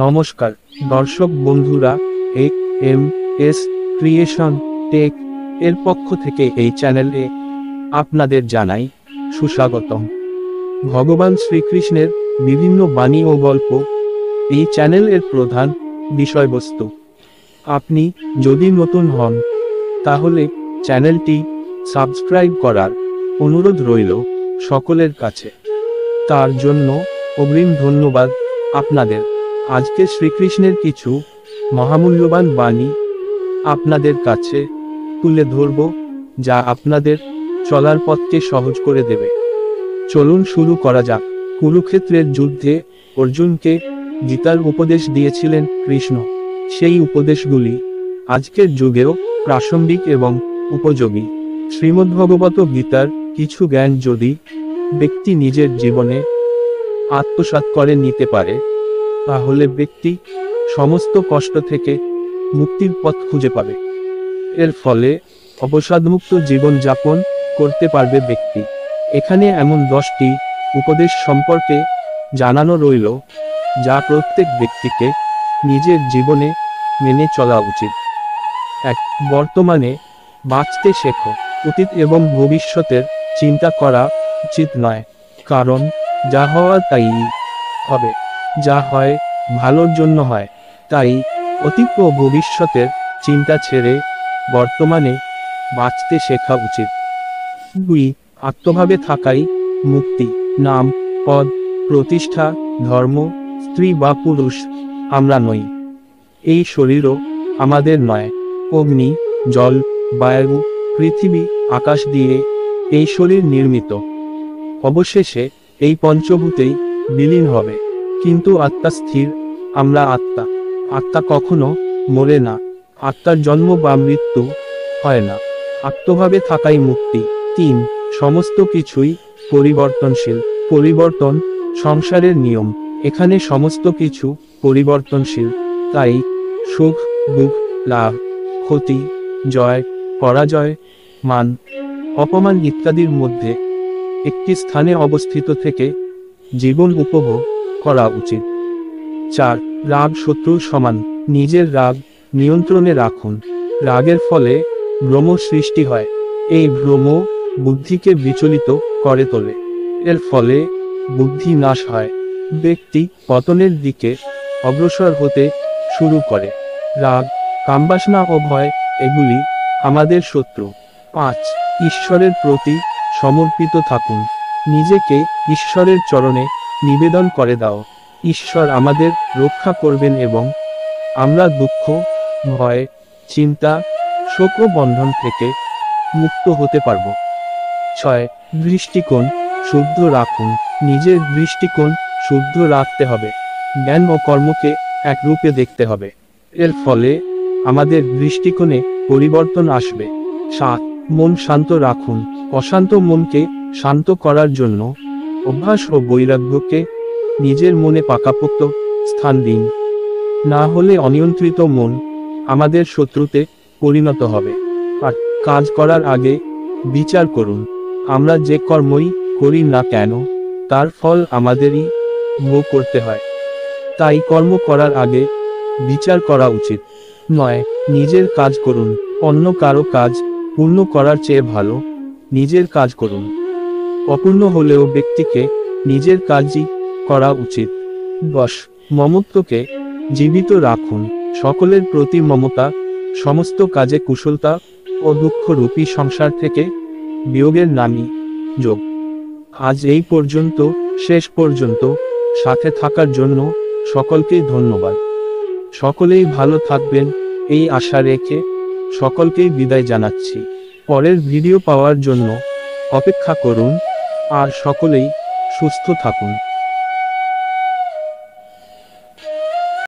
নমস্কার দর্শক বন্ধুরা, এম এস ক্রিয়েশন টেক এর পক্ষ থেকে এই চ্যানেলে আপনাদের জানাই সুস্বাগতম। ভগবান শ্রীকৃষ্ণের বিভিন্ন বাণী ও গল্প এই চ্যানেলের প্রধান বিষয়বস্তু। আপনি যদি নতুন হন তাহলে চ্যানেলটি সাবস্ক্রাইব করার অনুরোধ রইল সকলের কাছে। তার জন্য অগ্রিম ধন্যবাদ আপনাদের। আজকে শ্রীকৃষ্ণের কিছু মহামূল্যবান বাণী আপনাদের কাছে তুলে ধরব, যা আপনাদের চলার পথকে সহজ করে দেবে। চলুন শুরু করা যাক। কুরুক্ষেত্রের যুদ্ধে অর্জুনকে গীতার উপদেশ দিয়েছিলেন কৃষ্ণ। সেই উপদেশগুলি আজকের যুগেও প্রাসঙ্গিক এবং উপযোগী। শ্রীমদ্ভগবত গীতার কিছু জ্ঞান যদি ব্যক্তি নিজের জীবনে আত্মসাৎ করে নিতে পারে, তাহলে ব্যক্তি সমস্ত কষ্ট থেকে মুক্তির পথ খুঁজে পাবে। এর ফলে অবসাদমুক্ত জীবন যাপন করতে পারবে ব্যক্তি। এখানে এমন 10টি উপদেশ সম্পর্কে জানানো রইল, যা প্রত্যেক ব্যক্তিকে নিজের জীবনে মেনে চলা উচিত। 1. বর্তমানে বাঁচতে শেখো। অতীত এবং ভবিষ্যতের চিন্তা করা উচিত নয়, কারণ যা হওয়ার তাই হবে। যা হয় ভালোর জন্য হয়, তাই অতীত ও ভবিষ্যতের চিন্তা ছেড়ে বর্তমানে বাঁচতে শেখা উচিত। 2. আত্মভাবে থাকাই মুক্তি। নাম, পদ, প্রতিষ্ঠা, ধর্ম, স্ত্রী বা পুরুষ আমরা নই। এই শরীরও আমাদের নয়। অগ্নি, জল, বায়ু, পৃথিবী, আকাশ দিয়ে এই শরীর নির্মিত। অবশেষে এই পঞ্চভূতেই বিলীন হবে, কিন্তু আত্মা স্থির। আমরা আত্মা। আত্মা কখনো মরে না। আত্মার জন্ম বা মৃত্যু হয় না। আত্মভাবে থাকাই মুক্তি। 3. সমস্ত কিছুই পরিবর্তনশীল। পরিবর্তন সংসারের নিয়ম। এখানে সমস্ত কিছু পরিবর্তনশীল, তাই সুখ, দুঃখ, লাভ, ক্ষতি, জয়, পরাজয়, মান, অপমান ইত্যাদির মধ্যে একটি স্থানে অবস্থিত থেকে জীবন উপভোগ করা উচিত। 4. রাগ শত্রুর সমান। নিজের রাগ নিয়ন্ত্রণে রাখুন। রাগের ফলে ভ্রম সৃষ্টি হয়। এই ভ্রম বুদ্ধিকে বিচলিত করে তোলে। এর ফলে বুদ্ধি নাশ হয়। ব্যক্তি পতনের দিকে অগ্রসর হতে শুরু করে। রাগ, কামবাসনা ও ভয় এগুলি আমাদের শত্রু। 5. ঈশ্বরের প্রতি সমর্পিত থাকুন। নিজেকে ঈশ্বরের চরণে নিবেদন করে দাও। ঈশ্বর আমাদের রক্ষা করবেন এবং আমরা দুঃখ, ভয়, চিন্তা, শোক ও বন্ধন থেকে মুক্ত হতে পারব। 6. দৃষ্টিকোণ শুদ্ধ রাখুন। নিজের দৃষ্টিকোণ শুদ্ধ রাখতে হবে। জ্ঞান ও কর্মকে একরূপে দেখতে হবে। এর ফলে আমাদের দৃষ্টিকোণে পরিবর্তন আসবে। 7. মন শান্ত রাখুন। অশান্ত মনকে শান্ত করার জন্য অভ্যাস ও বৈরাগ্যকে নিজের মনে পাকাপোক্ত স্থান দিন। না হলে অনিয়ন্ত্রিত মন আমাদের শত্রুতে পরিণত হবে। আর কাজ করার আগে বিচার করুন। আমরা যে কর্মই করি না কেন, তার ফল আমাদেরই ভোগ করতে হয়। তাই কর্ম করার আগে বিচার করা উচিত। 9. নিজের কাজ করুন। অন্য কারো কাজ পূর্ণ করার চেয়ে ভালো নিজের কাজ করুন। অপূর্ণ হলেও ব্যক্তিকে নিজের কাজই করা উচিত। 10. মমত্বকে জীবিত রাখুন। সকলের প্রতি মমতা সমস্ত কাজে কুশলতা ও দুঃখরূপী সংসার থেকে বিয়োগের নামই যোগ। আজ এই পর্যন্ত, শেষ পর্যন্ত সাথে থাকার জন্য সকলকেই ধন্যবাদ। সকলেই ভালো থাকবেন এই আশা রেখে সকলকেই বিদায় জানাচ্ছি। পরের ভিডিও পাওয়ার জন্য অপেক্ষা করুন, আর সকলেই সুস্থ থাকুন।